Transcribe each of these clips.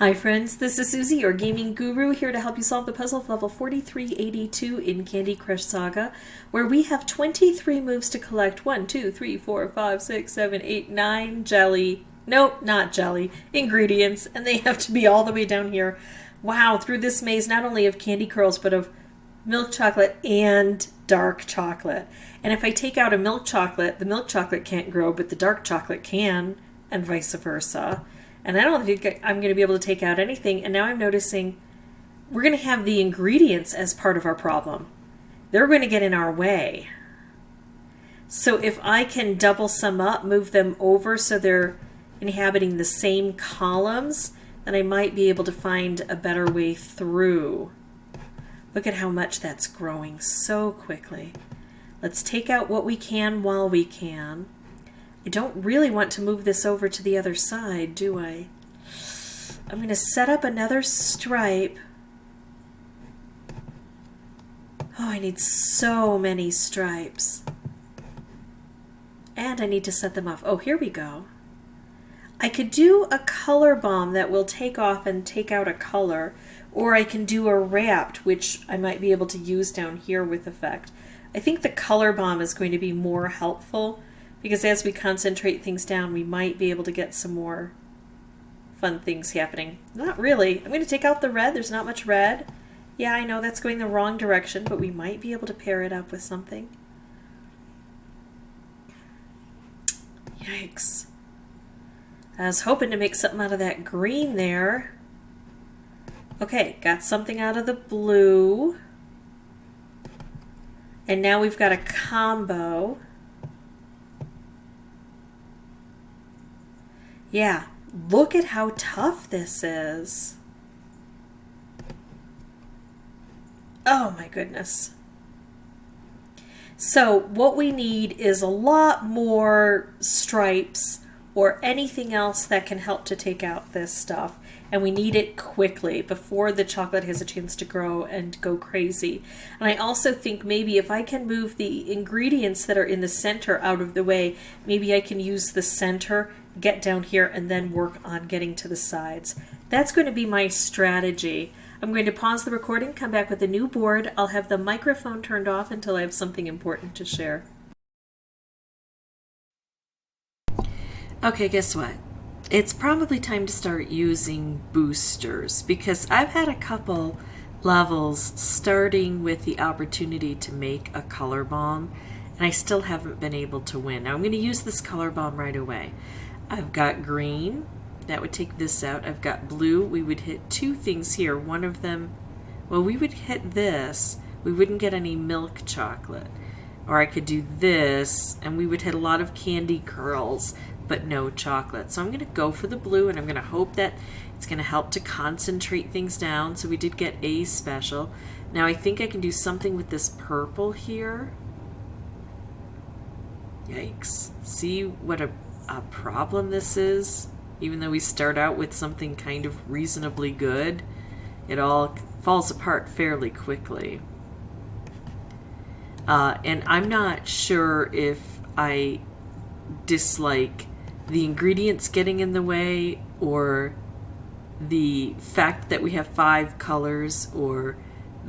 Hi friends, this is Suzy, your gaming guru, here to help you solve the puzzle of level 4382 in Candy Crush Saga, where we have 23 moves to collect 1, 2, 3, 4, 5, 6, 7, 8, 9 jelly, nope, not jelly, ingredients, and they have to be all the way down here. Wow, through this maze not only of candy curls, but of milk chocolate and dark chocolate. And if I take out a milk chocolate, the milk chocolate can't grow, but the dark chocolate can, and vice versa. And I don't think I'm going to be able to take out anything. And now I'm noticing we're going to have the ingredients as part of our problem. They're going to get in our way. So if I can double some up, move them over so they're inhabiting the same columns, then I might be able to find a better way through. Look at how much that's growing so quickly. Let's take out what we can while we can. I don't really want to move this over to the other side, do I? I'm going to set up another stripe. Oh, I need so many stripes. And I need to set them off. Oh, here we go. I could do a color bomb that will take off and take out a color, or I can do a wrapped, which I might be able to use down here with effect. I think the color bomb is going to be more helpful, because as we concentrate things down, we might be able to get some more fun things happening. Not really. I'm going to take out the red. There's not much red. Yeah, I know that's going the wrong direction, but we might be able to pair it up with something. Yikes. I was hoping to make something out of that green there. Okay, got something out of the blue. And now we've got a combo. Yeah, look at how tough this is. Oh my goodness. So what we need is a lot more stripes or anything else that can help to take out this stuff. And we need it quickly before the chocolate has a chance to grow and go crazy. And I also think maybe if I can move the ingredients that are in the center out of the way, maybe I can use the center, get down here, and then work on getting to the sides. That's going to be my strategy. I'm going to pause the recording, come back with a new board. I'll have the microphone turned off until I have something important to share. Okay, guess what? It's probably time to start using boosters, because I've had a couple levels starting with the opportunity to make a color bomb, and I still haven't been able to win. Now I'm going to use this color bomb right away. I've got green, that would take this out. I've got blue, we would hit two things here. One of them, well, we would hit this, we wouldn't get any milk chocolate. Or I could do this, and we would hit a lot of candy curls, but no chocolate. So I'm going to go for the blue, and I'm going to hope that it's going to help to concentrate things down. So we did get a special. Now I think I can do something with this purple here. Yikes. See what a problem this is? Even though we start out with something kind of reasonably good, it all falls apart fairly quickly. And I'm not sure if I dislike the ingredients getting in the way, or the fact that we have 5 colors, or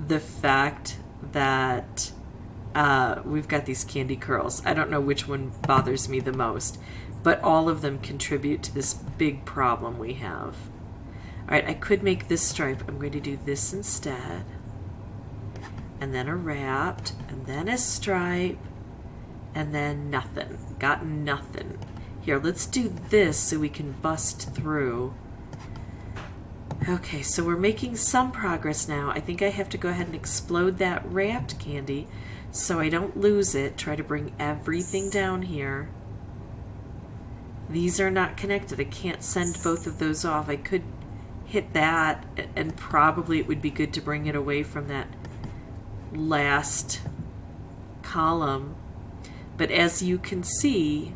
the fact that we've got these candy curls. I don't know which one bothers me the most, but all of them contribute to this big problem we have. Alright, I could make this stripe. I'm going to do this instead. And then a wrapped, and then a stripe, and then nothing. Got nothing. Here, let's do this so we can bust through. Okay, so we're making some progress now. I think I have to go ahead and explode that wrapped candy so I don't lose it. Try to bring everything down here. These are not connected. I can't send both of those off. I could hit that, and probably it would be good to bring it away from that last column. But as you can see,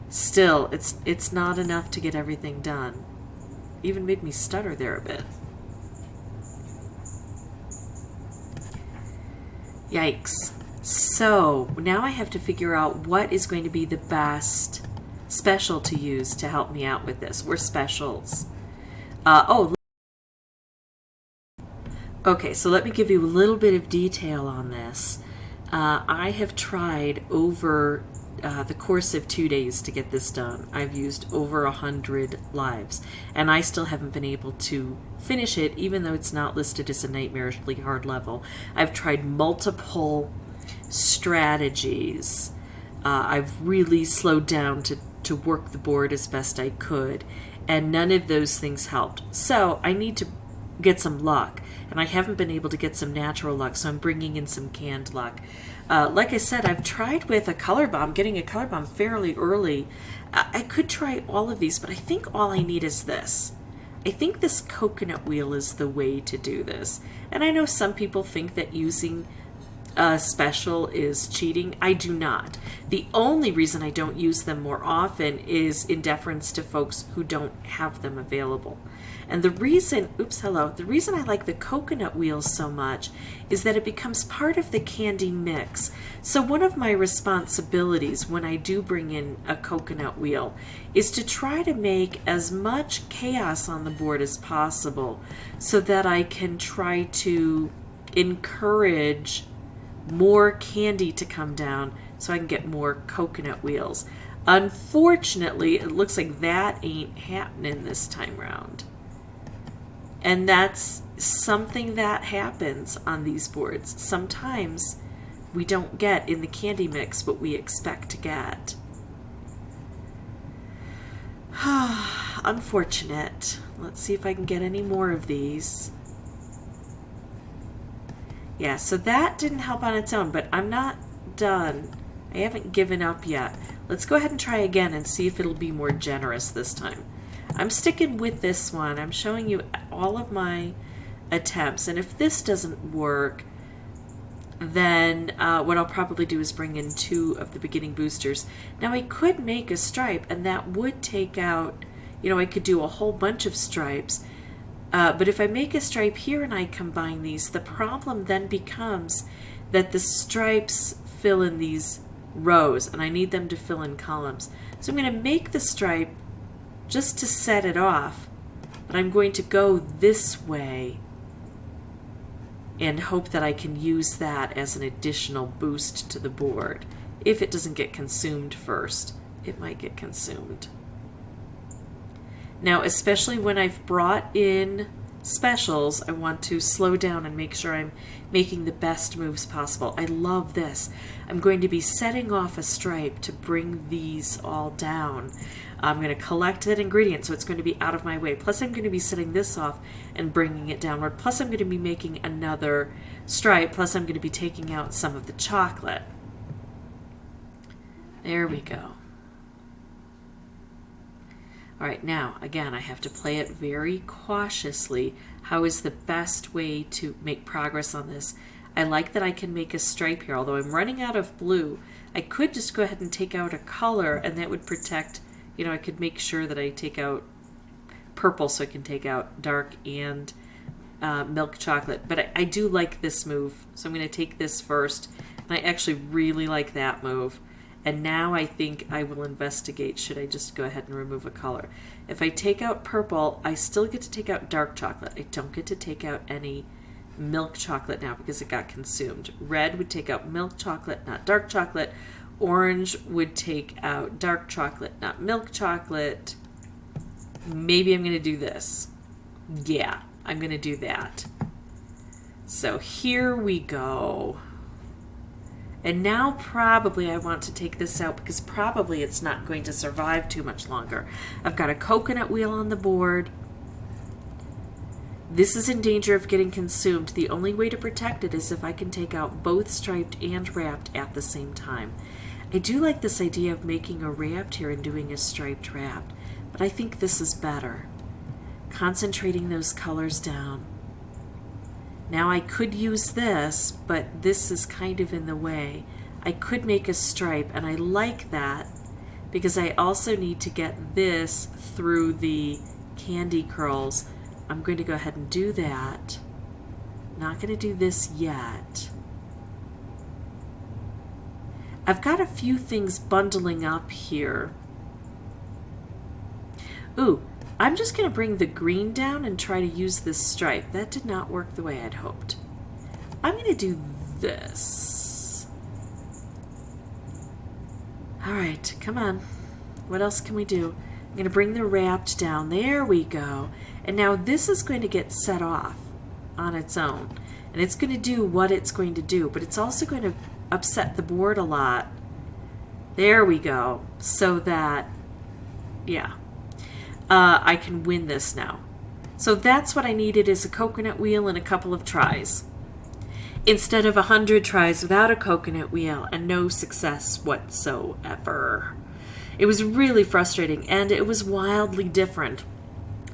still, it's not enough to get everything done. Even made me stutter there a bit. Yikes. So now I have to figure out what is going to be the best special to use to help me out with this, or specials. Oh, okay, so let me give you a little bit of detail on this. I have tried over the course of 2 days to get this done. I've used over 100 lives, and I still haven't been able to finish it, even though it's not listed as a nightmarishly hard level. I've tried multiple strategies. I've really slowed down to work the board as best I could, and none of those things helped. So I need to get some luck, and I haven't been able to get some natural luck, so I'm bringing in some canned luck. Like I said, I've tried with a color bomb, getting a color bomb fairly early. I could try all of these, but I think all I need is this. I think this coconut wheel is the way to do this. And I know some people think that using a special is cheating. I do not. The only reason I don't use them more often is in deference to folks who don't have them available. And the reason, the reason I like the coconut wheels so much is that it becomes part of the candy mix. So one of my responsibilities when I do bring in a coconut wheel is to try to make as much chaos on the board as possible so that I can try to encourage more candy to come down so I can get more coconut wheels. Unfortunately, it looks like that ain't happening this time round. And that's something that happens on these boards. Sometimes we don't get in the candy mix what we expect to get. Unfortunate. Let's see if I can get any more of these. Yeah, so that didn't help on its own, but I'm not done. I haven't given up yet. Let's go ahead and try again and see if it'll be more generous this time. I'm sticking with this one. I'm showing you all of my attempts, and if this doesn't work, then what I'll probably do is bring in 2 of the beginning boosters. Now I could make a stripe, and that would take out, I could do a whole bunch of stripes, but if I make a stripe here and I combine these, the problem then becomes that the stripes fill in these rows, and I need them to fill in columns. So I'm going to make the stripe just to set it off, but I'm going to go this way and hope that I can use that as an additional boost to the board. If it doesn't get consumed first, it might get consumed. Now, especially when I've brought in specials, I want to slow down and make sure I'm making the best moves possible. I love this. I'm going to be setting off a stripe to bring these all down. I'm going to collect that ingredient, so it's going to be out of my way. Plus, I'm going to be setting this off and bringing it downward. Plus, I'm going to be making another stripe. Plus, I'm going to be taking out some of the chocolate. There we go. All right, now, again, I have to play it very cautiously. How is the best way to make progress on this? I like that I can make a stripe here, although I'm running out of blue. I could just go ahead and take out a color, and that would protect, I could make sure that I take out purple so I can take out dark and milk chocolate. But I do like this move, so I'm going to take this first. And I actually really like that move. And now I think I will investigate, should I just go ahead and remove a color. If I take out purple, I still get to take out dark chocolate. I don't get to take out any milk chocolate now because it got consumed. Red would take out milk chocolate, not dark chocolate. Orange would take out dark chocolate, not milk chocolate. Maybe I'm going to do this. Yeah, I'm going to do that. So here we go. And now probably I want to take this out because probably it's not going to survive too much longer. I've got a coconut wheel on the board. This is in danger of getting consumed. The only way to protect it is if I can take out both striped and wrapped at the same time. I do like this idea of making a wrapped here and doing a striped wrapped, but I think this is better. Concentrating those colors down. Now I could use this, but this is kind of in the way. I could make a stripe, and I like that because I also need to get this through the candy curls. I'm going to go ahead and do that. Not going to do this yet. I've got a few things bundling up here. Ooh, I'm just going to bring the green down and try to use this stripe. That did not work the way I'd hoped. I'm going to do this. All right, come on. What else can we do? I'm going to bring the wrapped down. There we go. And now this is going to get set off on its own. And it's going to do what it's going to do, but it's also going to upset the board a lot. There we go. So that, yeah, I can win this now. So that's what I needed, is a coconut wheel and a couple of tries. Instead of 100 tries without a coconut wheel and no success whatsoever. It was really frustrating, and it was wildly different.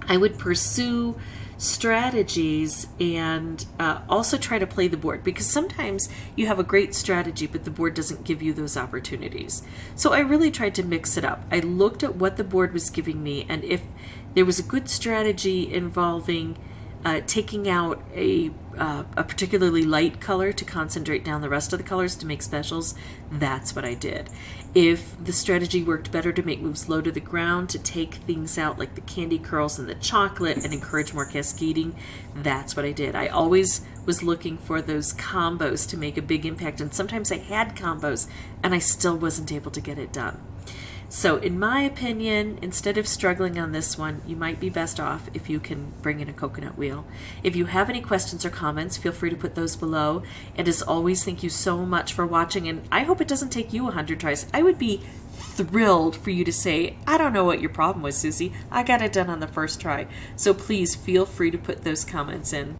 I would pursue strategies and also try to play the board, because sometimes you have a great strategy but the board doesn't give you those opportunities. So I really tried to mix it up. I looked at what the board was giving me, and if there was a good strategy involving taking out a particularly light color to concentrate down the rest of the colors to make specials, that's what I did. If the strategy worked better to make moves low to the ground, to take things out like the candy curls and the chocolate and encourage more cascading, that's what I did. I always was looking for those combos to make a big impact, and sometimes I had combos and I still wasn't able to get it done. So in my opinion, instead of struggling on this one, you might be best off if you can bring in a coconut wheel. If you have any questions or comments, feel free to put those below. And as always, thank you so much for watching, and I hope it doesn't take you 100 tries. I would be thrilled for you to say, I don't know what your problem was, Suzy. I got it done on the first try. So please feel free to put those comments in.